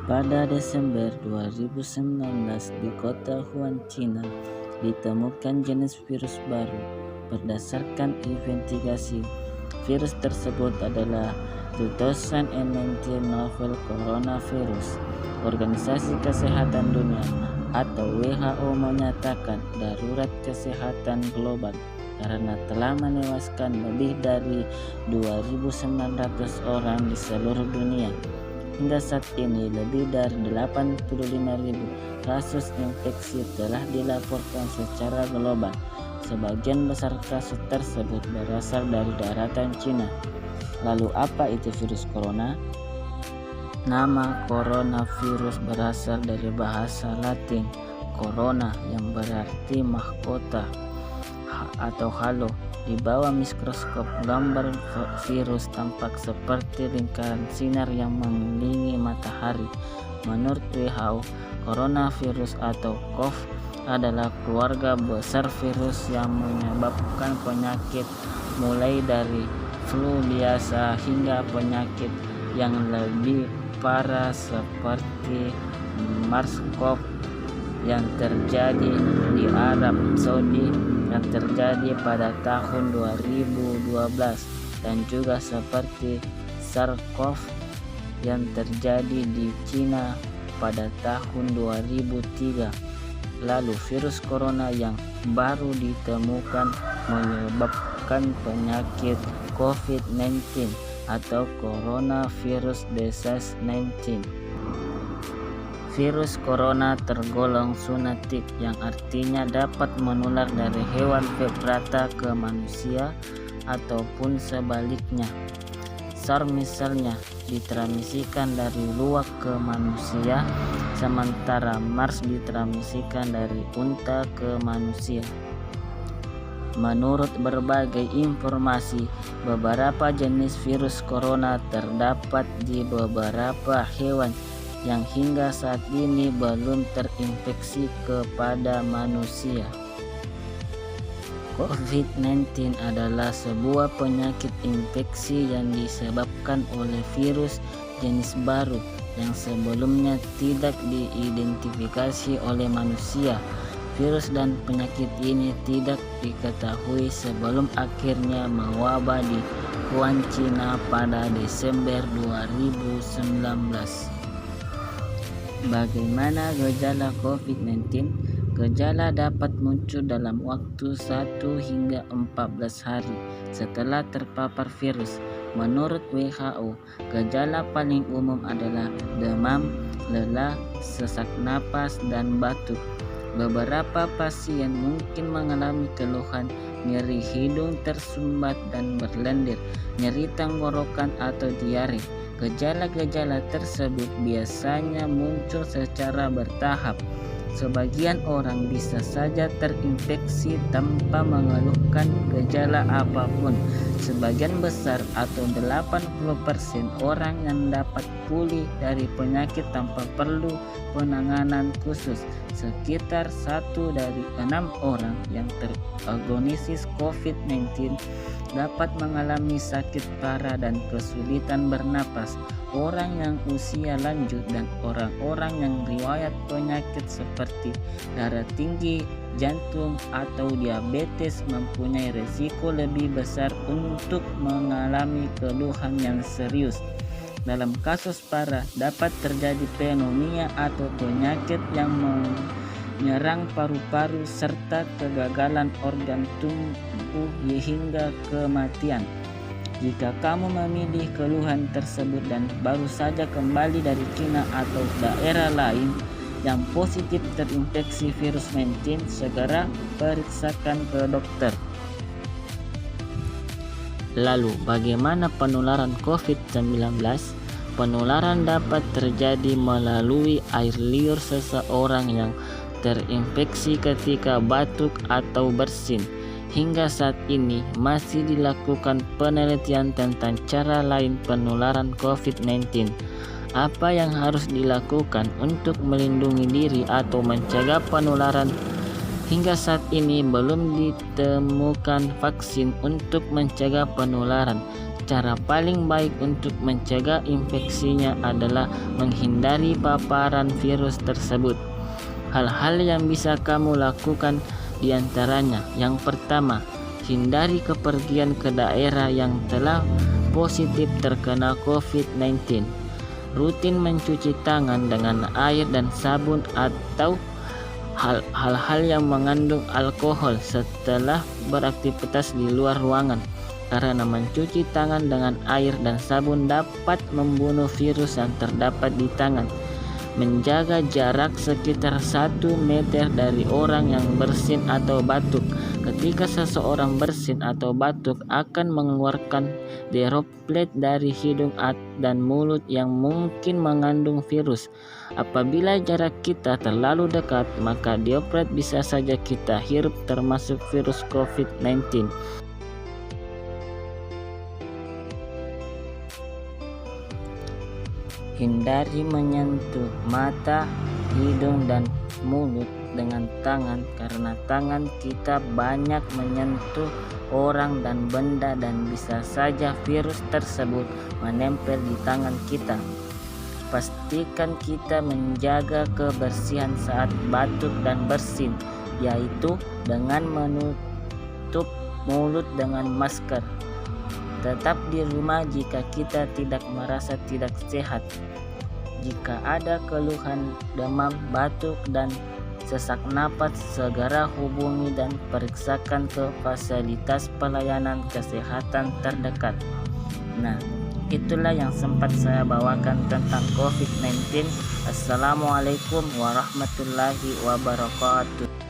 Pada Desember 2019 di kota Wuhan, China, ditemukan jenis virus baru. Berdasarkan investigasi, virus tersebut adalah 2019 novel coronavirus. Organisasi Kesehatan Dunia atau WHO menyatakan darurat kesehatan global karena telah menewaskan lebih dari 2.900 orang di seluruh dunia. Hingga saat ini, lebih dari 85.000 kasus infeksi telah dilaporkan secara global. Sebagian besar kasus tersebut berasal dari daratan Cina. Lalu apa itu virus corona? Nama coronavirus berasal dari bahasa Latin corona yang berarti mahkota atau halo. Di bawah mikroskop, gambar virus tampak seperti lingkaran sinar yang mengelilingi matahari. Menurut WHO, coronavirus atau COV adalah keluarga besar virus yang menyebabkan penyakit mulai dari flu biasa hingga penyakit yang lebih parah seperti MERS-CoV yang terjadi di Arab Saudi yang terjadi pada tahun 2012 dan juga seperti SARS-CoV yang terjadi di Cina pada tahun 2003. Lalu virus corona yang baru ditemukan menyebabkan penyakit COVID-19 atau coronavirus disease 19. Virus corona tergolong zoonotik yang artinya dapat menular dari hewan vertebrata ke manusia ataupun sebaliknya. SARS misalnya ditransmisikan dari luwak ke manusia, sementara MERS ditransmisikan dari unta ke manusia. Menurut berbagai informasi, beberapa jenis virus corona terdapat di beberapa hewan yang hingga saat ini belum terinfeksi kepada manusia. COVID-19 adalah sebuah penyakit infeksi yang disebabkan oleh virus jenis baru yang sebelumnya tidak diidentifikasi oleh manusia. Virus dan penyakit ini tidak diketahui sebelum akhirnya mewabah di Wuhan, China pada Desember 2019. Bagaimana gejala COVID-19? Gejala dapat muncul dalam waktu 1 hingga 14 hari setelah terpapar virus. Menurut WHO, gejala paling umum adalah demam, lelah, sesak napas, dan batuk. Beberapa pasien mungkin mengalami keluhan nyeri hidung tersumbat dan berlendir, nyeri tenggorokan atau diare. Gejala-gejala tersebut biasanya muncul secara bertahap. Sebagian orang bisa saja terinfeksi tanpa mengeluhkan gejala apapun. Sebagian besar atau 80% orang yang dapat pulih dari penyakit tanpa perlu penanganan khusus. Sekitar 1 dari 6 orang yang terdiagnosis COVID-19 dapat mengalami sakit parah dan kesulitan bernapas. Orang yang usia lanjut dan orang-orang yang riwayat penyakit seperti darah tinggi, jantung, atau diabetes mempunyai risiko lebih besar untuk mengalami keluhan yang serius. Dalam kasus parah dapat terjadi pneumonia atau penyakit yang menyerang paru-paru serta kegagalan organ tubuh hingga kematian. Jika kamu memilih keluhan tersebut dan baru saja kembali dari China atau daerah lain yang positif terinfeksi virus 19, segera periksakan ke dokter. Lalu, bagaimana penularan COVID-19? Penularan dapat terjadi melalui air liur seseorang yang terinfeksi ketika batuk atau bersin. Hingga saat ini masih dilakukan penelitian tentang cara lain penularan COVID-19. Apa yang harus dilakukan untuk melindungi diri atau mencegah penularan? Hingga saat ini belum ditemukan vaksin untuk mencegah penularan. cara paling baik untuk mencegah infeksinya adalah menghindari paparan virus tersebut. Hal-hal yang bisa kamu lakukan diantaranya: yang pertama, hindari kepergian ke daerah yang telah positif terkena COVID-19. Rutin mencuci tangan dengan air dan sabun atau hal-hal yang mengandung alkohol setelah beraktivitas di luar ruangan, karena mencuci tangan dengan air dan sabun dapat membunuh virus yang terdapat di tangan. Menjaga jarak sekitar 1 meter dari orang yang bersin atau batuk. Ketika seseorang bersin atau batuk akan mengeluarkan droplet dari hidung dan mulut yang mungkin mengandung virus. Apabila jarak kita terlalu dekat, maka droplet bisa saja kita hirup, termasuk virus COVID-19. Hindari menyentuh mata, hidung, dan mulut dengan tangan, karena tangan kita banyak menyentuh orang dan benda dan bisa saja virus tersebut menempel di tangan kita. Pastikan kita menjaga kebersihan saat batuk dan bersin, yaitu dengan menutup mulut dengan masker. Tetap di rumah jika kita tidak merasa tidak sehat. Jika ada keluhan demam, batuk, dan sesak napas, segera hubungi dan periksakan ke fasilitas pelayanan kesehatan terdekat. Nah, itulah yang sempat saya bawakan tentang COVID-19. Assalamualaikum warahmatullahi wabarakatuh.